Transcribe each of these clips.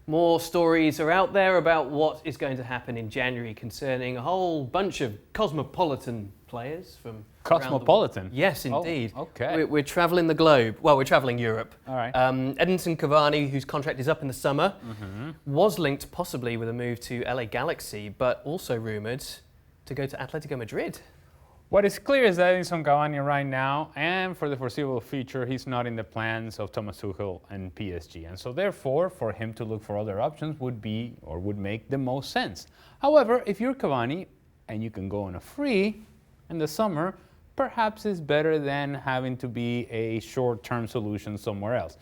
More stories are out there about what is going to happen in January concerning a whole bunch of cosmopolitan players from Cosmopolitan? Yes, indeed. Oh, okay. We're travelling the globe. Well, we're travelling Europe. All right. Edinson Cavani, whose contract is up in the summer, was linked possibly with a move to LA Galaxy, but also rumoured to go to Atletico Madrid. What is clear is that Edinson Cavani right now, and for the foreseeable future, he's not in the plans of Thomas Tuchel and PSG. And so therefore, for him to look for other options would make the most sense. However, if you're Cavani and you can go on a free in the summer, perhaps it's better than having to be a short-term solution somewhere else.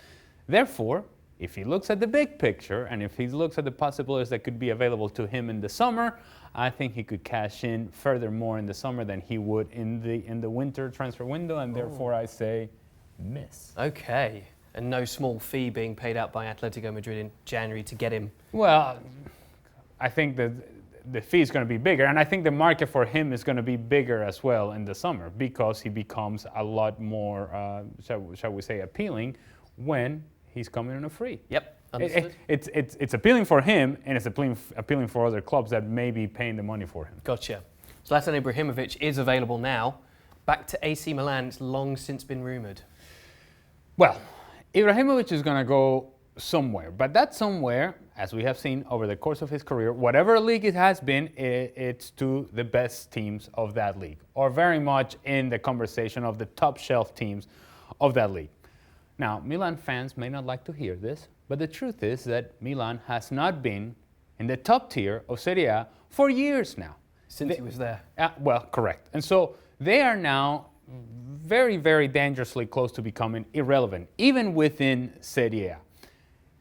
Therefore, if he looks at the big picture and if he looks at the possibilities that could be available to him in the summer, I think he could cash in furthermore in the summer than he would in the winter transfer window, and therefore I say miss. Okay, and no small fee being paid out by Atletico Madrid in January to get him. Well, I think that the fee is going to be bigger, and I think the market for him is going to be bigger as well in the summer because he becomes a lot more, shall we say, appealing when he's coming on a free. Yep. It's appealing for him, and it's appealing for other clubs that may be paying the money for him. Gotcha. Zlatan Ibrahimovic is available now. Back to AC Milan. It's long since been rumoured. Well, Ibrahimovic is going to go somewhere, but that somewhere, as we have seen over the course of his career, whatever league it has been, it's to the best teams of that league, or very much in the conversation of the top shelf teams of that league. Now, Milan fans may not like to hear this, but the truth is that Milan has not been in the top tier of Serie A for years now. Since he was there. Well, correct. And so they are now very, very dangerously close to becoming irrelevant, even within Serie A.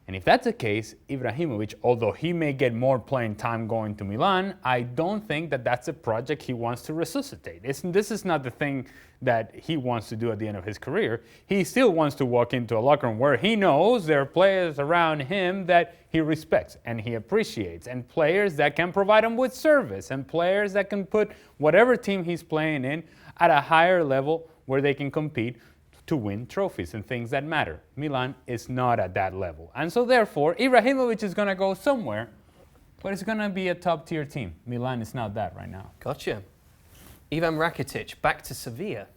And if that's the case, Ibrahimovic, although he may get more playing time going to Milan, I don't think that that's a project he wants to resuscitate. This is not the thing that he wants to do at the end of his career. He still wants to walk into a locker room where he knows there are players around him that he respects and he appreciates, and players that can provide him with service, and players that can put whatever team he's playing in at a higher level where they can compete to win trophies and things that matter. Milan is not at that level. And so therefore, Ibrahimovic is going to go somewhere, but it's going to be a top-tier team. Milan is not that right now. Gotcha. Ivan Rakitic, back to Sevilla.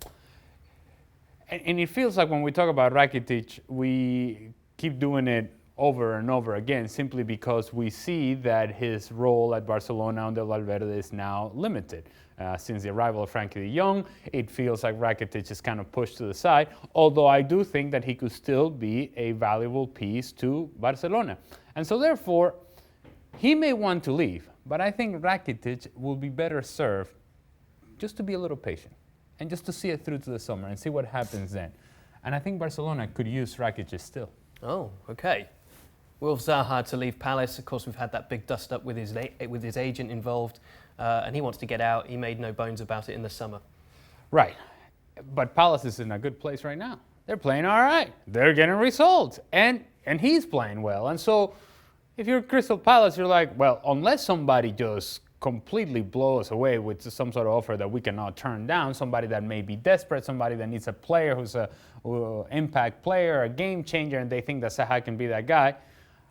And it feels like when we talk about Rakitic, we keep doing it over and over again simply because we see that his role at Barcelona under Valverde is now limited. Since the arrival of Frankie de Jong, it feels like Rakitic is kind of pushed to the side, although I do think that he could still be a valuable piece to Barcelona. And so therefore, he may want to leave, but I think Rakitic will be better served just to be a little patient and just to see it through to the summer and see what happens then. And I think Barcelona could use Rakitic still. Oh, okay. Wilf Zaha to leave Palace. Of course, we've had that big dust-up with his agent involved, and he wants to get out. He made no bones about it in the summer. Right. But Palace is in a good place right now. They're playing all right. They're getting results, and he's playing well. And so if you're Crystal Palace, you're like, well, unless somebody just completely blows us away with some sort of offer that we cannot turn down, somebody that may be desperate, somebody that needs a player who's an impact player, a game changer, and they think that Zaha can be that guy.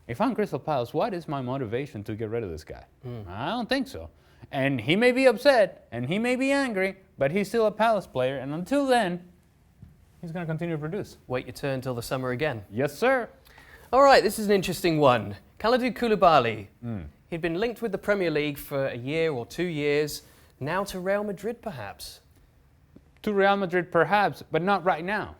If I'm Crystal Palace, what is my motivation to get rid of this guy? I don't think so. And he may be upset, and he may be angry, but he's still a Palace player, and until then, he's going to continue to produce. Wait your turn till the summer again. Yes, sir. All right, this is an interesting one. Kalidou Koulibaly. He'd been linked with the Premier League for a year or 2 years, now to Real Madrid perhaps. To Real Madrid perhaps, but not right now.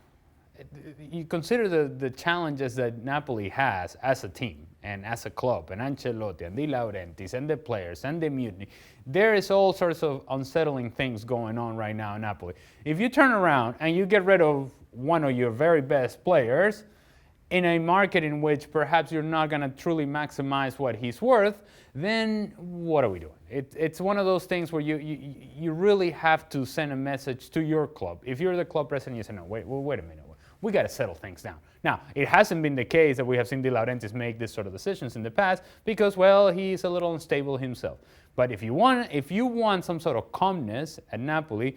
You consider the challenges that Napoli has as a team and as a club, and Ancelotti and De Laurentiis and the players and the mutiny. There is all sorts of unsettling things going on right now in Napoli. If you turn around and you get rid of one of your very best players in a market in which perhaps you're not going to truly maximize what he's worth, then what are we doing? It's one of those things where you really have to send a message to your club. If you're the club president, you say, no, wait a minute. We got to settle things down. Now, it hasn't been the case that we have seen De Laurentiis make this sort of decisions in the past because, well, he's a little unstable himself. But if you want some sort of calmness at Napoli,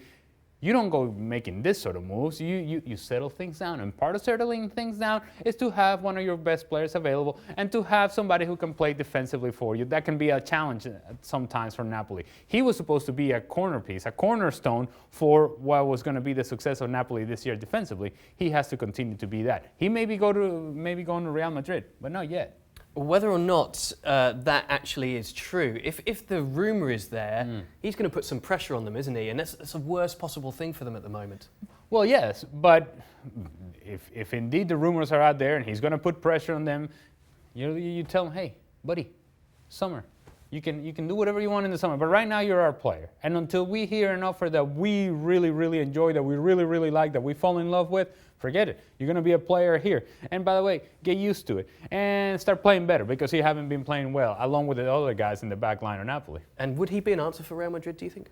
you don't go making this sort of moves. You settle things down. And part of settling things down is to have one of your best players available and to have somebody who can play defensively for you. That can be a challenge sometimes for Napoli. He was supposed to be a corner piece, a cornerstone for what was going to be the success of Napoli this year defensively. He has to continue to be that. He maybe going to Real Madrid, but not yet. Whether or not that actually is true, if the rumour is there, he's going to put some pressure on them, isn't he? And that's the worst possible thing for them at the moment. Well, yes, but if indeed the rumors are out there and he's going to put pressure on them, you tell him, hey, buddy, summer. You can do whatever you want in the summer, but right now you're our player. And until we hear an offer that we really, really enjoy, that we really, really like, that we fall in love with, forget it. You're going to be a player here. And by the way, get used to it and start playing better because you haven't been playing well, along with the other guys in the back line of Napoli. And would he be an answer for Real Madrid, do you think?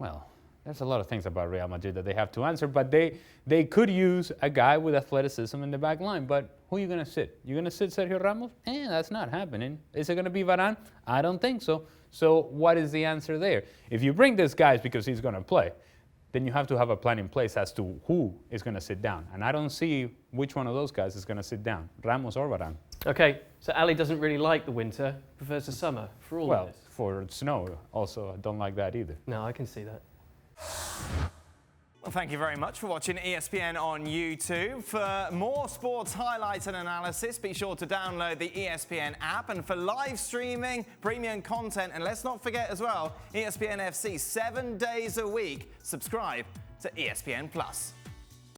Well, there's a lot of things about Real Madrid that they have to answer, but they could use a guy with athleticism in the back line. But who are you going to sit? You're going to sit Sergio Ramos? That's not happening. Is it going to be Varane? I don't think so. So what is the answer there? If you bring this guy because he's going to play, then you have to have a plan in place as to who is going to sit down. And I don't see which one of those guys is going to sit down, Ramos or Varane. Okay, so Ali doesn't really like the winter, prefers the summer for all of this. For snow also, I don't like that either. No, I can see that. Well, thank you very much for watching ESPN on YouTube. For more sports highlights and analysis, be sure to download the ESPN app. And for live streaming, premium content, and let's not forget as well, ESPN FC 7 days a week. Subscribe to ESPN+.